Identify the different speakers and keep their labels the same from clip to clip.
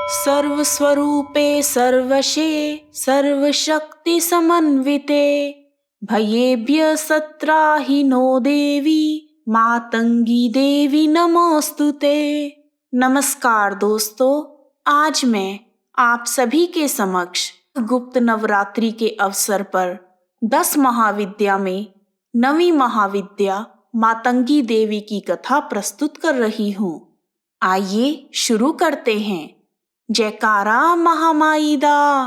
Speaker 1: सर्वस्वरूपे सर्वशे सर्वशक्ति समन्विते भयेभ्य सत्राहि no देवी मातंगी देवी नमोस्तुते। नमस्कार दोस्तों, आज मैं आप सभी के समक्ष गुप्त नवरात्रि के अवसर पर 10 महाविद्या में 9वीं महाविद्या मातंगी देवी की कथा प्रस्तुत कर रही हूँ। आइए शुरू करते हैं। जयकारा महामाई दा,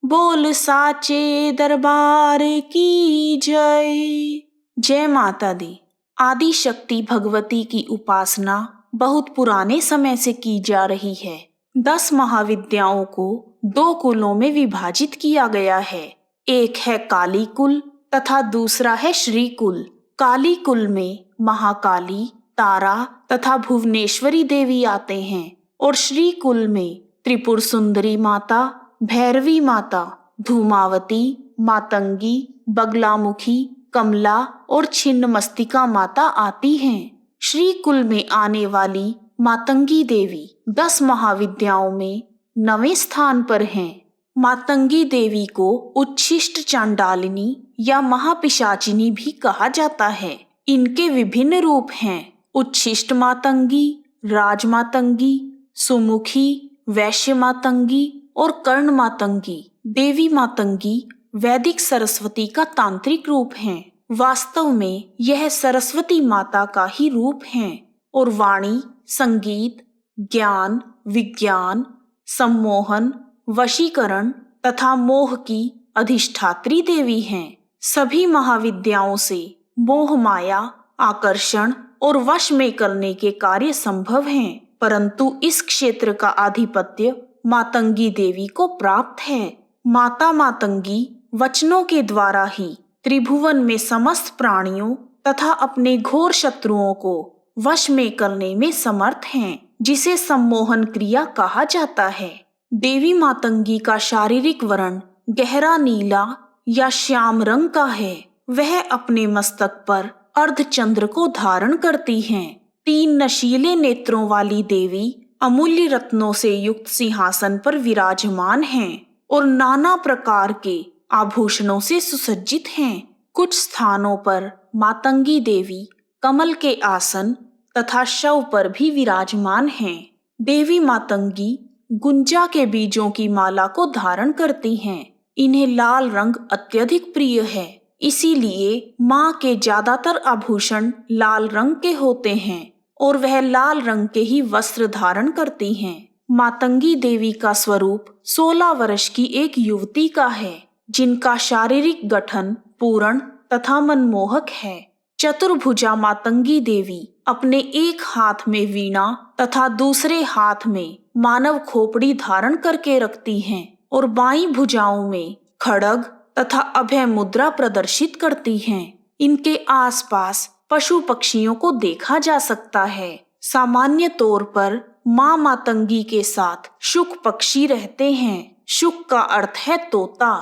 Speaker 1: बोल साचे दरबार की जय। जय माता दी। आदि शक्ति भगवती की उपासना बहुत पुराने समय से की जा रही है। 10 महाविद्याओं को 2 कुलों में विभाजित किया गया है। एक है काली कुल तथा दूसरा है श्री कुल। काली कुल में महाकाली, तारा तथा भुवनेश्वरी देवी आते हैं और श्री कुल में त्रिपुर सुंदरी माता, भैरवी माता, धूमावती, मातंगी, बगलामुखी, कमला और छिन्नमस्तिका माता आती हैं। श्री कुल में आने वाली मातंगी देवी 10 महाविद्याओं में 9वें स्थान पर हैं। मातंगी देवी को उच्छिष्ट चांडालिनी या महापिशाचिनी भी कहा जाता है। इनके विभिन्न रूप हैं: उच्छिष्ट मातंगी, राजमातंगी, सुमुखी, वैश्य मातंगी और कर्ण मातंगी। देवी मातंगी वैदिक सरस्वती का तांत्रिक रूप है। वास्तव में यह सरस्वती माता का ही रूप है और वाणी, संगीत, ज्ञान, विज्ञान, सम्मोहन, वशीकरण तथा मोह की अधिष्ठात्री देवी हैं। सभी महाविद्याओं से मोह, माया, आकर्षण और वश में करने के कार्य संभव हैं, परंतु इस क्षेत्र का आधिपत्य मातंगी देवी को प्राप्त है। माता मातंगी वचनों के द्वारा ही त्रिभुवन में समस्त प्राणियों तथा अपने घोर शत्रुओं को वश में करने में समर्थ हैं, जिसे सम्मोहन क्रिया कहा जाता है। देवी मातंगी का शारीरिक वर्ण गहरा नीला या श्याम रंग का है। वह अपने मस्तक पर अर्धचंद्र को धारण करती हैं। 3 नशीले नेत्रों वाली देवी अमूल्य रत्नों से युक्त सिंहासन पर विराजमान हैं और नाना प्रकार के आभूषणों से सुसज्जित हैं। कुछ स्थानों पर मातंगी देवी कमल के आसन तथा शव पर भी विराजमान हैं। देवी मातंगी गुंजा के बीजों की माला को धारण करती हैं। इन्हें लाल रंग अत्यधिक प्रिय है, इसीलिए माँ के ज्यादातर आभूषण लाल रंग के होते हैं और वह लाल रंग के ही वस्त्र धारण करती हैं। मातंगी देवी का स्वरूप 16 वर्ष की एक युवती का है, जिनका शारीरिक गठन पूर्ण तथा मनमोहक है। चतुर्भुजा मातंगी देवी अपने एक हाथ में वीणा तथा दूसरे हाथ में मानव खोपड़ी धारण करके रखती हैं और बाईं भुजाओं में खड्ग तथा अभय मुद्रा प्रदर्शित करती हैं। इनके आसपास पशु पक्षियों को देखा जा सकता है। सामान्य तौर पर माँ मातंगी के साथ शुक पक्षी रहते हैं। शुक का अर्थ है तोता।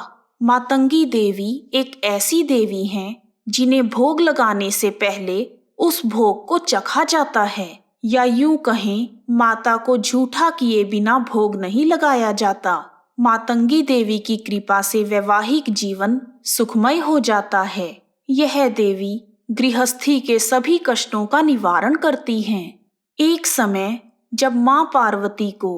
Speaker 1: मातंगी देवी एक ऐसी देवी हैं जिन्हें भोग लगाने से पहले उस भोग को चखा जाता है, या यूं कहें माता को झूठा किए बिना भोग नहीं लगाया जाता। मातंगी देवी की कृपा से वैवाहिक जीवन सुखमय हो जाता है। यह देवी गृहस्थी के सभी कष्टों का निवारण करती हैं। एक समय जब मां पार्वती को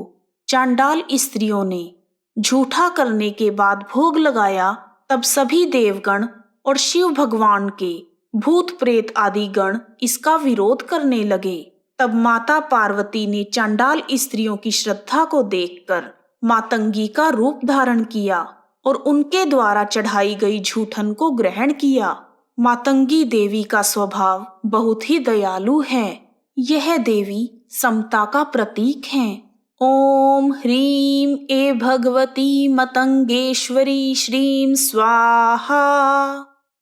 Speaker 1: चांडाल स्त्रियों ने झूठा करने के बाद भोग लगाया, तब सभी देवगण और शिव भगवान के भूत प्रेत आदि गण इसका विरोध करने लगे। तब माता पार्वती ने चांडाल स्त्रियों की श्रद्धा को देखकर मातंगी का रूप धारण किया और उनके द्वारा चढ़ाई गई झूठन को ग्रहण किया। मातंगी देवी का स्वभाव बहुत ही दयालु है। यह देवी समता का प्रतीक है। ओम ह्रीं ए भगवती मतंगेश्वरी श्रीं स्वाहा।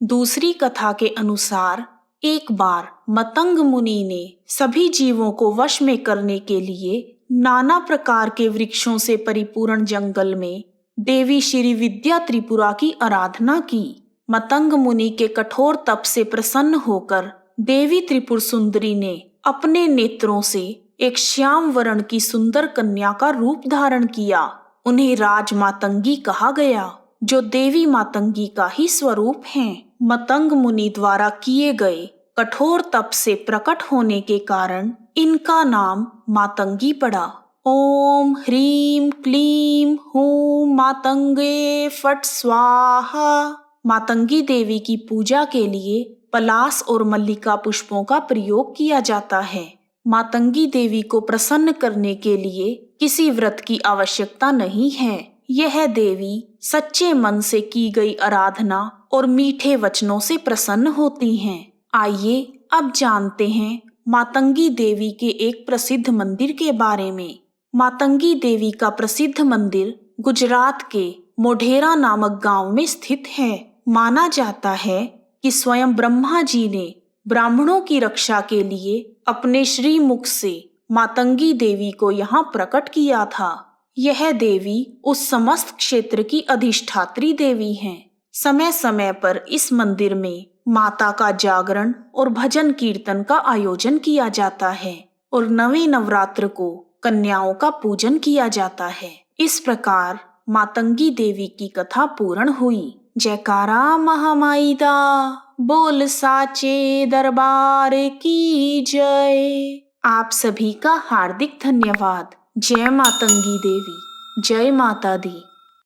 Speaker 1: दूसरी कथा के अनुसार एक बार मतंग मुनि ने सभी जीवों को वश में करने के लिए नाना प्रकार के वृक्षों से परिपूर्ण जंगल में देवी श्री विद्या त्रिपुरा की आराधना की। मतंग मुनि के कठोर तप से प्रसन्न होकर देवी त्रिपुर सुंदरी ने अपने नेत्रों से एक श्याम वर्ण की सुंदर कन्या का रूप धारण किया। उन्हें राजमातंगी कहा गया, जो देवी मातंगी का ही स्वरूप हैं। मतंग मुनि द्वारा किए गए कठोर तप से प्रकट होने के कारण इनका नाम मातंगी पड़ा। ओम ह्रीम क्लीम हूं मातंगे फट स्वाहा। मातंगी देवी की पूजा के लिए पलास और मल्लिका पुष्पों का प्रयोग किया जाता है। मातंगी देवी को प्रसन्न करने के लिए किसी व्रत की आवश्यकता नहीं है। यह देवी सच्चे मन से की गई आराधना और मीठे वचनों से प्रसन्न होती हैं। आइए अब जानते हैं मातंगी देवी के एक प्रसिद्ध मंदिर के बारे में। मातंगी देवी का प्रसिद्ध मंदिर गुजरात के मोढेरा नामक गांव में स्थित है। माना जाता है कि स्वयं ब्रह्मा जी ने ब्राह्मणों की रक्षा के लिए अपने श्रीमुख से मातंगी देवी को यहाँ प्रकट किया था। यह देवी उस समस्त क्षेत्र की अधिष्ठात्री देवी हैं। समय समय पर इस मंदिर में माता का जागरण और भजन कीर्तन का आयोजन किया जाता है और नवे नवरात्र को कन्याओं का पूजन किया जाता है। इस प्रकार मातंगी देवी की कथा पूर्ण हुई। जयकारा महामाई दा, बोल साचे दरबार की जय। आप सभी का हार्दिक धन्यवाद। जय मातंगी देवी, जय माता दी।